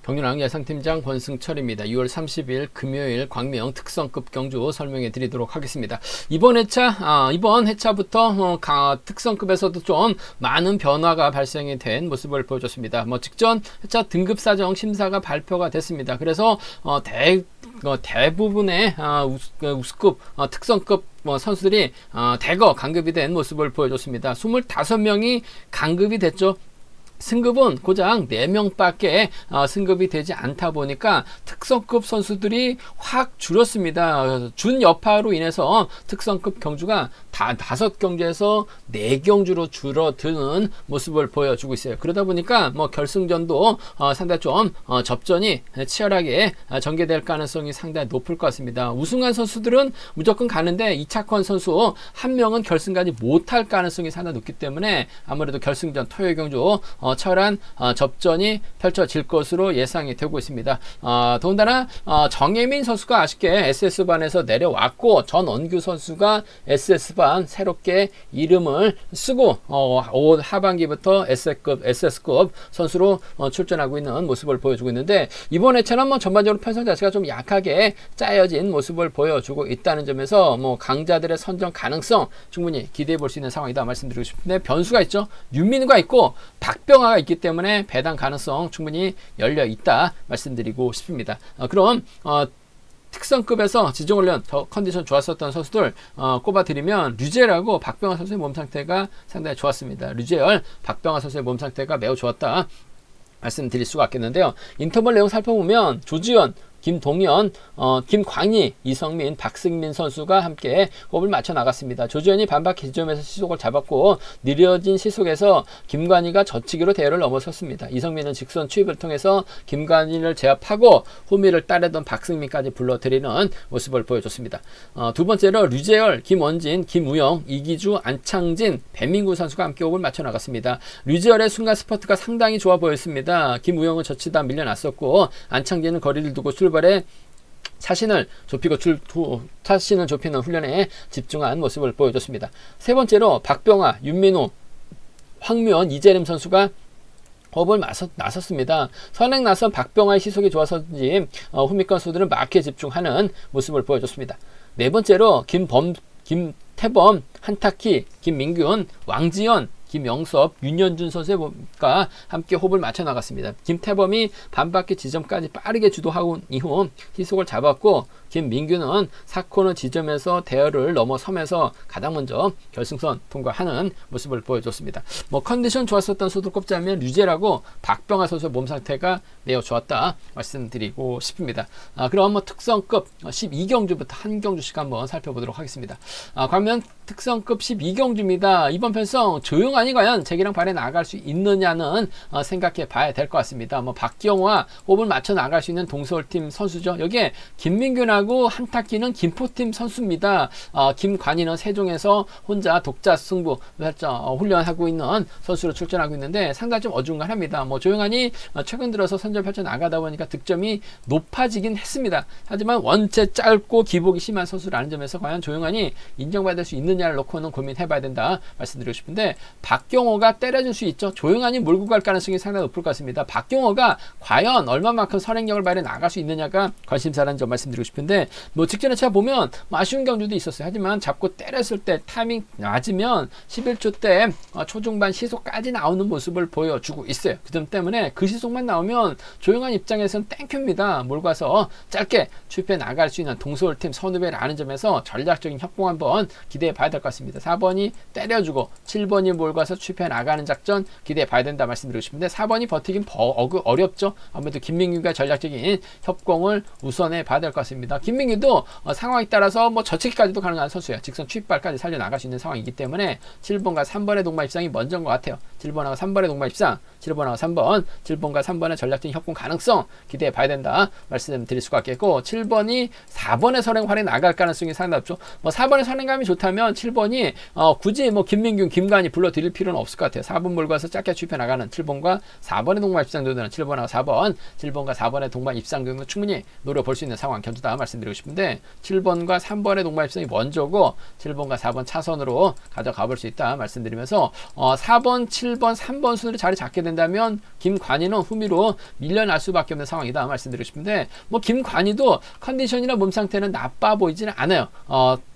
경륜왕 예상팀장 권승철입니다. 6월 30일 금요일 광명 특성급 경주 설명해 드리도록 하겠습니다. 이번 회차부터 특성급에서도 좀 많은 변화가 발생이 된 모습을 보여줬습니다. 직전 회차 등급 사정 심사가 발표가 됐습니다. 그래서 대부분의 우수급 특성급 선수들이 대거 강급이 된 모습을 보여줬습니다. 25명이 강급이 됐죠. 승급은 고작 4명밖에 승급이 되지 않다 보니까 특성급 선수들이 확 줄었습니다. 준 여파로 인해서 특성급 경주가 5경주에서 4경주로 줄어드는 모습을 보여주고 있어요. 그러다 보니까 결승전도 상당히 좀 접전이 치열하게 전개될 가능성이 상당히 높을 것 같습니다. 우승한 선수들은 무조건 가는데 이착권 선수 한 명은 결승까지 못할 가능성이 상당히 높기 때문에 아무래도 결승전 토요일 경주 치열한 접전이 펼쳐질 것으로 예상이 되고 있습니다. 더군다나 정혜민 선수가 아쉽게 SS반에서 내려왔고 전원규 선수가 SS반 새롭게 이름을 쓰고 올 하반기부터 SS급 선수로 출전하고 있는 모습을 보여주고 있는데, 이번 회차는 전반적으로 편성 자체가 좀 약하게 짜여진 모습을 보여주고 있다는 점에서 강자들의 선정 가능성 충분히 기대해 볼 수 있는 상황이다 말씀드리고 싶은데, 변수가 있죠. 윤민우가 있고 박병아가 있기 때문에 배당 가능성 충분히 열려 있다 말씀드리고 싶습니다. 그럼 특성급에서 지정훈련 더 컨디션 좋았었던 선수들 꼽아드리면 류재열하고 박병아 선수의 몸 상태가 상당히 좋았습니다. 류재열, 박병아 선수의 몸 상태가 매우 좋았다 말씀드릴 수가 있겠는데요. 인터벌 내용 살펴보면 조지현, 김동현, 김광희, 이성민, 박승민 선수가 함께 호흡을 맞춰 나갔습니다. 조지현이 반바퀴 지점에서 시속을 잡았고 느려진 시속에서 김광희가 젖히기로 대열을 넘어섰습니다. 이성민은 직선 추입을 통해서 김광희를 제압하고 호미를 따르던 박승민까지 불러들이는 모습을 보여줬습니다. 두 번째로 류재열, 김원진, 김우영, 이기주, 안창진, 배민구 선수가 함께 호흡을 맞춰 나갔습니다. 류재열의 순간 스퍼트가 상당히 좋아 보였습니다. 김우영은 젖히다 밀려났었고 안창진은 거리를 두고 출발에 차신을 좁히는 훈련에 집중한 모습을 보여줬습니다. 세 번째로 박병아, 윤민우, 황묘원, 이재림 선수가 호흡을 나섰습니다. 선행 나선 박병아의 시속이 좋아서인지 후미권 선수들은 마크에 집중하는 모습을 보여줬습니다. 네 번째로 김태범, 한타키, 김민균, 왕지연, 김영섭, 윤현준 선수가 함께 호흡을 맞춰 나갔습니다. 김태범이 반바퀴 지점까지 빠르게 주도하고 이후 시속을 잡았고, 김민규는 4코너 지점에서 대열을 넘어서면서 가장 먼저 결승선 통과하는 모습을 보여줬습니다. 컨디션 좋았었던 선수들 꼽자면 류재라고 박병아 선수의 몸 상태가 매우 좋았다 말씀드리고 싶습니다. 그럼 특성급 12경주부터 한 경주씩 한번 살펴보도록 하겠습니다. 그러면 특성급 12경주입니다. 이번 편성 조용하니 과연 재기랑 발에 나갈 수 있느냐는 생각해 봐야 될 것 같습니다. 박경호와 호흡을 맞춰 나갈 수 있는 동서울팀 선수죠. 여기에 김민균하고 한타키는 김포팀 선수입니다. 김관희는 세종에서 혼자 독자 승부 훈련하고 있는 선수로 출전하고 있는데 상당히 좀 어중간합니다. 조용하니 최근 들어서 선전 펼쳐 나가다 보니까 득점이 높아지긴 했습니다. 하지만 원체 짧고 기복이 심한 선수라는 점에서 과연 조용하니 인정받을 수 있느냐를 놓고는 고민해봐야 된다 말씀드리고 싶은데, 박경호가 때려줄 수 있죠. 조용하니 몰고 갈 가능성이 상당히 높을 것 같습니다. 박경호가 과연 얼마만큼 선행력을 발휘해 나갈 수 있느냐가 관심사라는 점 말씀드리고 싶은데, 직전에 제가 보면 아쉬운 경주도 있었어요. 하지만 잡고 때렸을 때 타이밍 맞으면 11초 때 초중반 시속까지 나오는 모습을 보여주고 있어요. 그 점 때문에 그 시속만 나오면 조용한 입장에서는 땡큐입니다. 몰고 가서 짧게 추입해 나갈 수 있는 동서울팀 선후배라는 점에서 전략적인 협공 한번 기대해 봐야 될 것 같습니다. 4번이 때려주고 7번이 몰고 가서 추입해 나가는 작전 기대해 봐야 된다 말씀드리고 싶은데, 4번이 버티긴 어렵죠. 아무래도 김민규가 전략적인 협공을 우선해 봐야 될 것 같습니다. 김민규도 상황에 따라서 저치기까지도 가능한 선수예요. 직선 추입발까지 살려 나갈 수 있는 상황이기 때문에 7번과 3번의 동반 입상이 먼저인 것 같아요. 7번하고 3번의 동반 입상, 7번하고 3번, 7번과 3번의 전략적인 협공 가능성 기대해 봐야 된다 말씀드릴 수가 있겠고, 7번이 4번의 선행 활에 나갈 가능성이 상당히 높죠. 4번의 선행감이 좋다면 7번이 굳이 김민균, 김관희 불러드릴 필요는 없을 것 같아요. 4번 몰고 와서 짧게 추입해 나가는 7번과 4번의 동반 입상 정도는 7번하고 4번, 7번과 4번의 동반 입상 정도 충분히 노려볼 수 있는 상황 견주다 말씀드리고 싶은데 7번과 3번의 동반 입성이 먼저고 7번과 4번 차선으로 가져가 볼 수 있다 말씀드리면서 4번, 7번, 3번 순으로 자리 잡게 된다면 김관희는 후미로 밀려날 수밖에 없는 상황이다 말씀드리고 싶은데 뭐 김관희도 컨디션이나 몸 상태는 나빠 보이지는 않아요.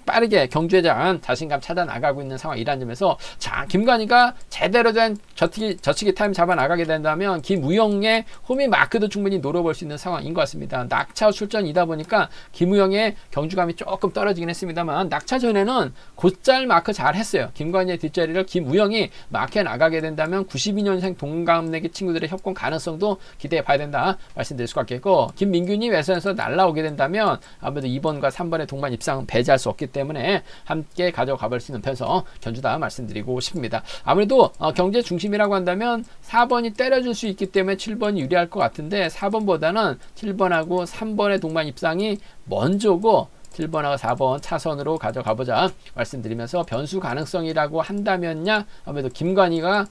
빠르게 경주회장 자신감 찾아 나가고 있는 상황이라는 점에서 자 김관희가 제대로 된 저치기 타임 잡아 나가게 된다면 김우영의 홈이 마크도 충분히 노려볼 수 있는 상황인 것 같습니다. 낙차 출전이다 보니까 김우영의 경주감이 조금 떨어지긴 했습니다만 낙차 전에는 곧잘 마크 잘 했어요. 김관희의 뒷자리를 김우영이 마크에 나가게 된다면 92년생 동갑내기 친구들의 협공 가능성도 기대해 봐야 된다 말씀드릴 수가 있겠고 김민균이 외선에서 날라오게 된다면 아무래도 2번과 3번의 동반 입상은 배제할 수 없기 때문에 함께 가져가 볼 수 있는 편성 견주다 말씀드리고 싶습니다. 아무래도 경제 중심이라고 한다면 4번이 때려줄 수 있기 때문에 7번이 유리할 것 같은데 4번보다는 7번하고 3번의 동반 입상이 먼저고 7번하고 4번 차선으로 가져가 보자 말씀드리면서 변수 가능성이라고 한다면야 아무래도 김관희가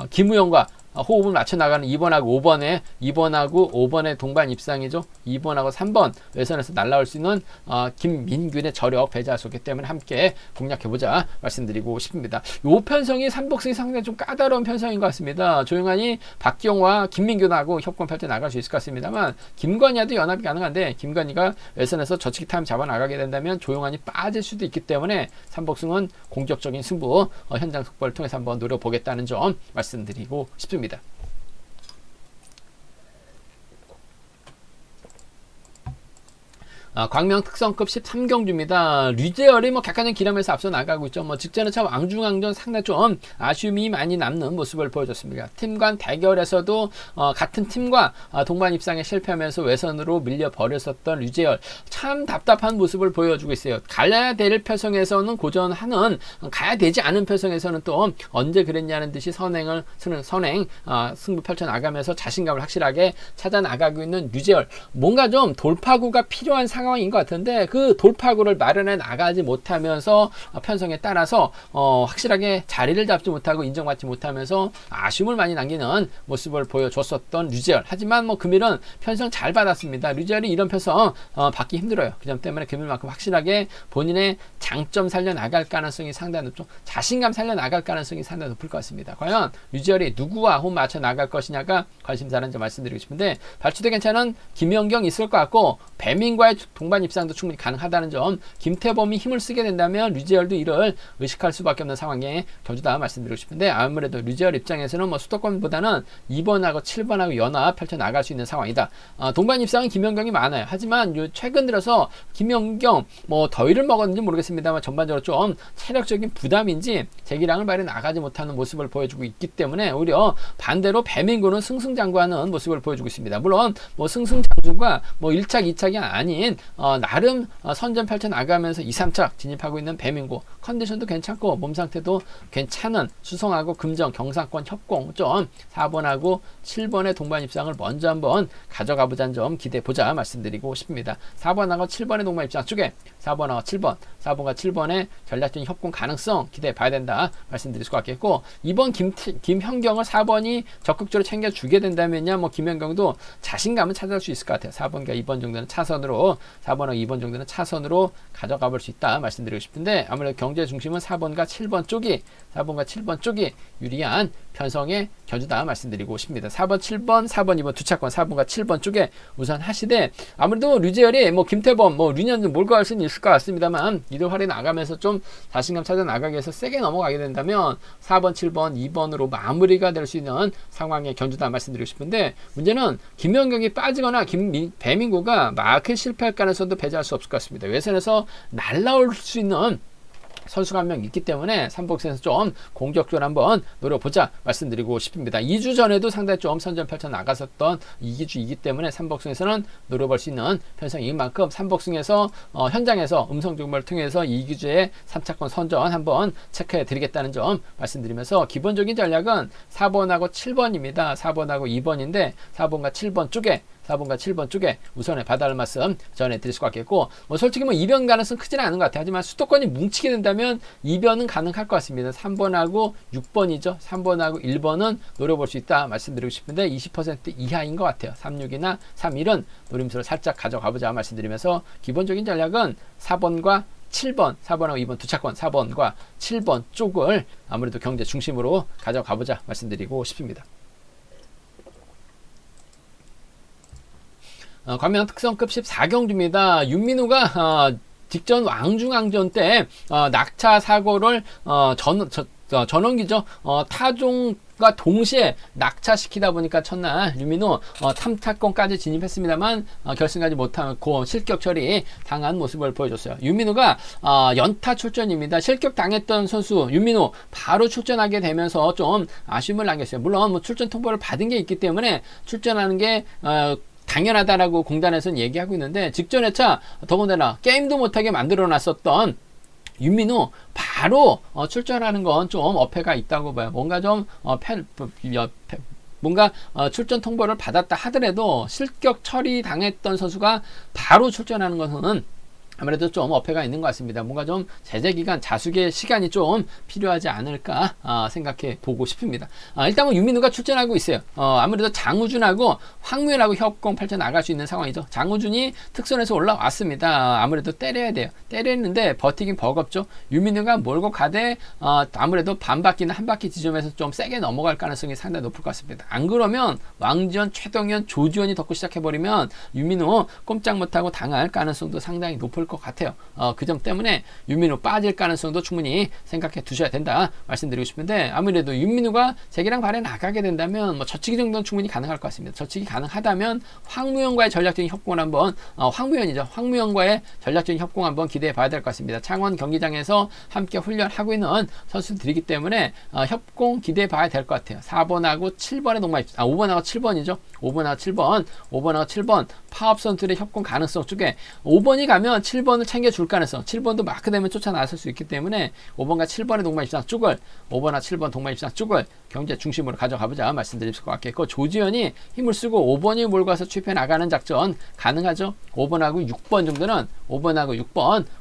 김우영과 호흡을 맞춰 나가는 2번하고 5번의 동반 입상이죠. 2번하고 3번 외선에서 날라올 수 있는 김민균의 저력 배제할 수 없기 때문에 함께 공략해보자 말씀드리고 싶습니다. 이 편성이 삼복승이 상당히 좀 까다로운 편성인 것 같습니다. 조용하니 박기영과 김민균하고 협공 펼쳐 나갈 수 있을 것 같습니다만 김관희와도 연합이 가능한데 김관희가 외선에서 저치기 타임 잡아 나가게 된다면 조용하니 빠질 수도 있기 때문에 삼복승은 공격적인 승부 현장 속보를 통해서 한번 노려보겠다는 점 말씀드리고 싶습니다. 광명 특성급 13경주입니다. 류재열이 객관적 기량에서 앞서 나가고 있죠. 직전에 참 앙중앙전 상당히 좀 아쉬움이 많이 남는 모습을 보여줬습니다. 팀 간 대결에서도 같은 팀과 동반 입상에 실패하면서 외선으로 밀려 버렸었던 류재열 참 답답한 모습을 보여주고 있어요. 가야 될 편성에서는 고전하는 가야 되지 않은 편성에서는 또 언제 그랬냐는 듯이 선행 승부 펼쳐 나가면서 자신감을 확실하게 찾아 나가고 있는 류재열 뭔가 좀 돌파구가 필요한 상황인 것 같은데 그 돌파구를 마련해 나가지 못하면서 편성에 따라서 확실하게 자리를 잡지 못하고 인정받지 못하면서 아쉬움을 많이 남기는 모습을 보여줬었던 류재열. 하지만 금일은 편성 잘 받았습니다. 류재열이 이런 편성 받기 힘들어요. 그 점 때문에 금일만큼 확실하게 본인의 장점 살려 나갈 가능성이 상당히 높죠. 자신감 살려 나갈 가능성이 상당히 높을 것 같습니다. 과연 류재열이 누구와 호흡 맞춰 나갈 것이냐가 관심사라는 점 말씀드리고 싶은데 발주도 괜찮은 김연경 있을 것 같고 배민과의 동반 입상도 충분히 가능하다는 점 김태범이 힘을 쓰게 된다면 류재열도 이를 의식할 수밖에 없는 상황에 겨주다 말씀드리고 싶은데 아무래도 류재열 입장에서는 수도권보다는 2번하고 7번하고 연합 펼쳐 나갈 수 있는 상황이다. 동반 입상은 김연경이 많아요. 하지만 최근 들어서 김연경 더위를 먹었는지 모르겠습니다만 전반적으로 좀 체력적인 부담인지 재기량을 발휘 나가지 못하는 모습을 보여주고 있기 때문에 오히려 반대로 배민구는 승승장구하는 모습을 보여주고 있습니다. 물론 승승장구가 1착 2착이 아닌 나름 선전 펼쳐 나가면서 2, 3착 진입하고 있는 배민구 컨디션도 괜찮고 몸 상태도 괜찮은 수성하고 금정 경상권 협공 좀 4번하고 7번의 동반 입상을 먼저 한번 가져가 보자는 점 기대해 보자 말씀드리고 싶습니다. 4번하고 7번의 동반 입상 쪽에 4번하고 7번 4번과 7번의 전략적인 협공 가능성 기대해 봐야 된다 말씀드릴 수가 있겠고 2번 김현경을 4번이 적극적으로 챙겨주게 된다면야 김현경도 자신감을 찾아올 수 있을 것 같아요. 4번과 2번 정도는 차선으로 4번하고 2번 정도는 차선으로 가져가 볼 수 있다 말씀드리고 싶은데 아무래도 경제 중심은 4번과 7번 쪽이 유리한 편성의 견주다 말씀드리고 싶습니다. 4번, 7번, 4번, 2번 두 차권 4번과 7번 쪽에 우선 하시되 아무래도 류재열이 김태범, 류년도 몰고 수는 있을 것 같습니다만 이들 활이 나가면서 좀 자신감 찾아 나가기 위해서 세게 넘어가게 된다면 4번, 7번, 2번으로 마무리가 될 수 있는 상황의 견주다 말씀드리고 싶은데 문제는 김연경이 빠지거나 배민구가 마크 실패할 가능성도 배제할 수 없을 것 같습니다. 외선에서 날라올 수 있는 선수가 한 명 있기 때문에 삼복승에서 좀 공격적으로 한번 노려보자 말씀드리고 싶습니다. 2주 전에도 상당히 좀 선전 펼쳐 나갔었던 이기주이기 때문에 삼복승에서는 노려볼 수 있는 편성인 만큼 삼복승에서 현장에서 음성 정보를 통해서 이기주의 3차권 선전 한번 체크해 드리겠다는 점 말씀드리면서 기본적인 전략은 4번하고 7번입니다. 4번하고 2번인데 4번과 7번 쪽에 4번과 7번 쪽에 우선에 받아올 말씀 전해드릴 수가 있겠고, 솔직히 뭐 이변 가능성 크지는 않은 것 같아요. 하지만 수도권이 뭉치게 된다면 이변은 가능할 것 같습니다. 3번하고 6번이죠. 3번하고 1번은 노려볼 수 있다 말씀드리고 싶은데 20% 이하인 것 같아요. 36이나 31은 노림수를 살짝 가져가보자 말씀드리면서, 기본적인 전략은 4번과 7번, 4번하고 2번 두 차권 4번과 7번 쪽을 아무래도 경제 중심으로 가져가보자 말씀드리고 싶습니다. 관명 특성급 14경주입니다. 윤민우가 직전 왕중왕전 때 낙차 사고를 전원기죠. 타종과 동시에 낙차시키다 보니까 첫날 윤민우 3타권까지 진입했습니다만 결승까지 못하고 실격 처리 당한 모습을 보여줬어요. 윤민우가 연타 출전입니다. 실격 당했던 선수 윤민우 바로 출전하게 되면서 좀 아쉬움을 남겼어요. 물론 뭐 출전 통보를 받은 게 있기 때문에 출전하는 게 당연하다라고 공단에서는 얘기하고 있는데, 직전 회차 더군다나 게임도 못하게 만들어 놨었던 윤민우 바로 출전하는 건 좀 어폐가 있다고 봐요. 뭔가 좀 뭔가 출전 통보를 받았다 하더라도 실격 처리 당했던 선수가 바로 출전하는 것은 아무래도 좀 어폐가 있는 것 같습니다. 뭔가 좀 제재기간 자숙의 시간이 좀 필요하지 않을까 생각해 보고 싶습니다. 일단 뭐 윤민우가 출전하고 있어요. 아무래도 장우준하고 황무현하고 협공 펼쳐 나갈 수 있는 상황이죠. 장우준이 특선에서 올라왔습니다. 아무래도 때려야 돼요. 때렸는데 버티긴 버겁죠. 윤민우가 몰고 가되 아무래도 반 바퀴나 한 바퀴 지점에서 좀 세게 넘어갈 가능성이 상당히 높을 것 같습니다. 안 그러면 왕지원, 최동현, 조지원이 덮고 시작해버리면 윤민우 꼼짝 못하고 당할 가능성도 상당히 높을 것 같아요. 그 점 때문에 윤민우 빠질 가능성도 충분히 생각해 두셔야 된다 말씀드리고 싶은데, 아무래도 윤민우가 재기랑 발에 나가게 된다면 뭐 저치기 정도는 충분히 가능할 것 같습니다. 저치기 가능하다면 황무현과의 전략적인 협공을 한번 황무현과의 전략적인 협공 한번 기대해 봐야 될 것 같습니다. 창원 경기장에서 함께 훈련하고 있는 선수들이기 때문에 협공 기대해 봐야 될 것 같아요. 4번하고 7번의 동반 5번하고 7번이죠. 5번하고 7번 파업 선수들의 협공 가능성 쪽에 5번이 가면 7번을 챙겨줄 가능성, 7번도 마크되면 쫓아 나설 수 있기 때문에 5번과 7번의 동반 입상 쪽을 5번과 7번 동반 입상 쪽을 경제 중심으로 가져가보자 말씀드릴 수 같겠고, 조지현이 힘을 쓰고 5번이 몰고 가서 취입해 나가는 작전 가능하죠. 5번하고 6번 정도는 5번하고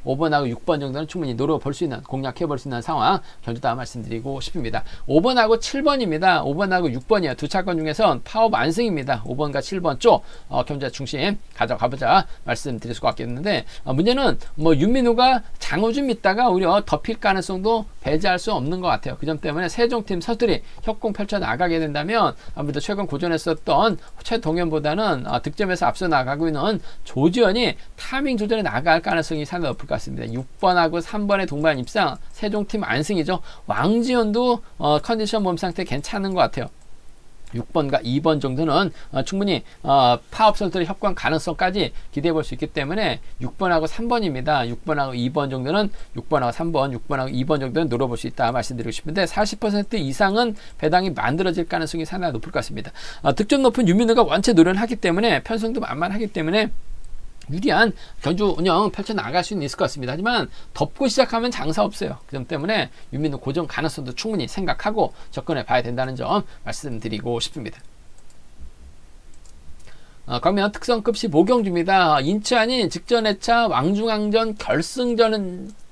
6번 정도는 충분히 노려볼 수 있는, 공략해볼 수 있는 상황 경주다 말씀드리고 싶습니다. 5번하고 7번입니다. 5번하고 6번이요. 두 차권 중에선 파업 안승입니다. 5번과 7번 쪽 경제 중심 가져가보자 말씀드릴 수가 있겠는데, 문제는 뭐 윤민우가 장우준 믿다가 오히려 덮일 가능성도 배제할 수 없는 것 같아요. 그 점 때문에 세종팀 선수들이 협공 펼쳐 나가게 된다면 아무래도 최근 고전했었던 최동현보다는 득점에서 앞서 나가고 있는 조지현이 타이밍 조절에 나갈 가능성이 상당히 높을 것 같습니다. 6번하고 3번의 동반 입상, 세종팀 안승이죠. 왕지현도 컨디션 몸 상태 괜찮은 것 같아요. 6번과 2번 정도는 충분히 파업 선수들의 협관 가능성까지 기대해 볼 수 있기 때문에 6번하고 3번입니다. 6번하고 2번 정도는 6번하고 3번, 6번하고 2번 정도는 노려볼 수 있다 말씀드리고 싶은데, 40% 이상은 배당이 만들어질 가능성이 상당히 높을 것 같습니다. 득점 높은 윤민우가 원체 노련하기 때문에 편성도 만만하기 때문에 유리한 경주 운영 펼쳐나갈 수는 있을 것 같습니다. 하지만 덮고 시작하면 장사 없어요. 그 점 때문에 윤민우 고정 가능성도 충분히 생각하고 접근해 봐야 된다는 점 말씀드리고 싶습니다. 광명 특성급 15경주입니다. 인천이 직전 회차 왕중왕전 결승전은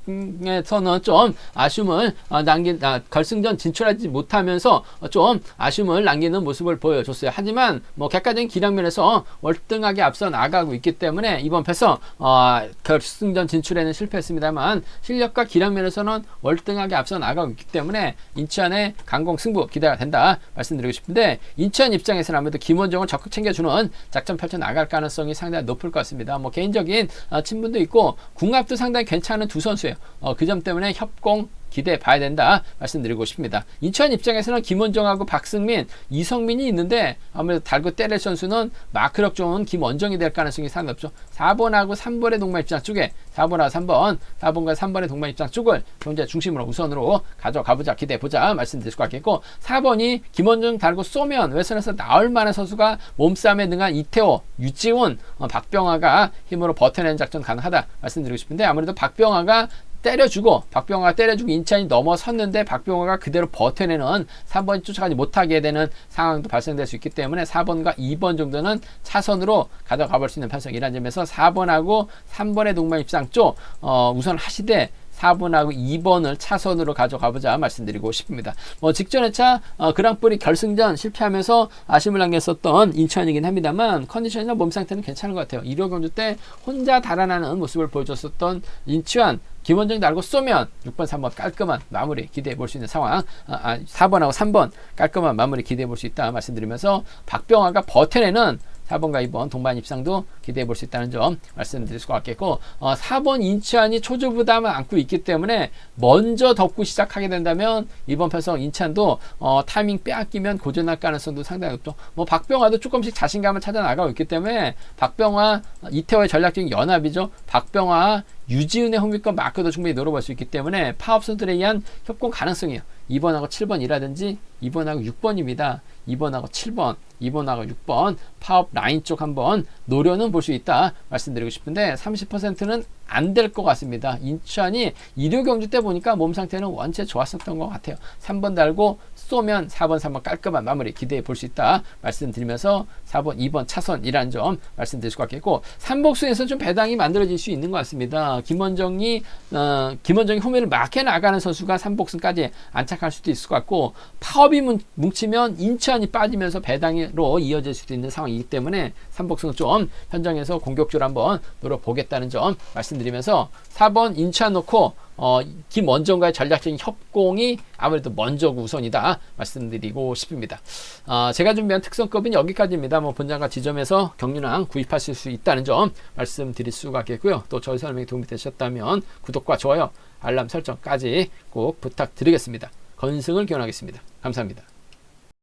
에서는 좀 아쉬움을 결승전 진출하지 못하면서 좀 아쉬움을 남기는 모습을 보여줬어요. 하지만 뭐 객관적인 기량면에서 월등하게 앞서 나가고 있기 때문에 이번 패서 결승전 진출에는 실패했습니다만 실력과 기량면에서는 월등하게 앞서 나가고 있기 때문에 인천의 강공 승부 기대가 된다 말씀드리고 싶은데, 인천 입장에서는 아무래도 김원정을 적극 챙겨주는 작전 펼쳐 나갈 가능성이 상당히 높을 것 같습니다. 뭐 개인적인 친분도 있고 궁합도 상당히 괜찮은 두 선수예요. 그 점 때문에 협공 기대해 봐야 된다 말씀드리고 싶습니다. 인천 입장에서는 김원정하고 박승민, 이성민이 있는데 아무래도 달고 때릴 선수는 마크력 좋은 김원정이 될 가능성이 상당히 높죠. 4번하고 3번의 동반 입장 쪽에 4번과 3번의 동반 입장 쪽을 경제 중심으로 우선으로 가져가보자, 기대해보자 말씀드릴 수가 있겠고, 4번이 김원정 달고 쏘면 외선에서 나올 만한 선수가 몸싸움에 능한 이태호, 유지훈, 박병하가 힘으로 버텨내는 작전 가능하다 말씀드리고 싶은데, 아무래도 박병하가 때려주고 박병호가 때려주고 인천이 넘어섰는데 박병호가 그대로 버텨내는 3번이 쫓아가지 못하게 되는 상황도 발생될 수 있기 때문에 4번과 2번 정도는 차선으로 가져가 볼 수 있는 편성이라는 점에서 4번하고 3번의 동반 입상 쪽 우선 하시되 4번하고 2번을 차선으로 가져가보자 말씀드리고 싶습니다. 직전 회차 그랑프리 결승전 실패하면서 아쉬움을 남겼었던 인천이긴 합니다만 컨디션이나 몸 상태는 괜찮은 것 같아요. 1호 경주 때 혼자 달아나는 모습을 보여줬었던 인천 김원정이 날고 쏘면 6번, 3번 깔끔한 마무리 기대해 볼 수 있는 상황 4번하고 3번 깔끔한 마무리 기대해 볼 수 있다 말씀드리면서 박병화가 버텨내는 4번과 2번 동반 입상도 기대해 볼 수 있다는 점 말씀드릴 수가 있겠고 4번 인천이 초조부담을 안고 있기 때문에 먼저 덮고 시작하게 된다면 이번 편성 인천도 타이밍 빼앗기면 고전할 가능성도 상당히 높죠. 박병화도 조금씩 자신감을 찾아 나가고 있기 때문에 박병화 이태호의 전략적인 연합이죠. 박병화 유지은의 홍위권 마크도 충분히 노려볼 수 있기 때문에 파업 선수들에 의한 협공 가능성이에요. 2번하고 7번이라든지 2번하고 6번입니다. 2번하고 7번, 2번하고 6번 파업 라인 쪽 한번 노려는 볼 수 있다 말씀드리고 싶은데 30%는 안 될 것 같습니다. 인천이 1호 경주 때 보니까 몸 상태는 원체 좋았었던 것 같아요. 3번 달고 쏘면 4번, 3번 깔끔한 마무리 기대해 볼 수 있다 말씀드리면서 4번, 2번 차선이라는 점 말씀드릴 수가 있겠고 3복수에서 좀 배당이 만들어질 수 있는 것 같습니다. 김원정이 홈에를 막해 나가는 선수가 3복승까지 안착할 수도 있을 것 같고 파업이 뭉치면 인천이 빠지면서 배당으로 이어질 수도 있는 상황이기 때문에 3복승을 좀 편정해서 공격적으로 한번 노려보겠다는 점 말씀드리면서 4번 인천 놓고 김원정과의 전략적인 협공이 아무래도 먼저 우선이다 말씀드리고 싶습니다. 제가 준비한 특성급은 여기까지입니다. 본장과 지점에서 경륜왕 구입하실 수 있다는 점 말씀드릴 수가 있겠고요. 또 저희 설명이 도움이 되셨다면 구독과 좋아요, 알람 설정까지 꼭 부탁드리겠습니다. 건승을 기원하겠습니다. 감사합니다.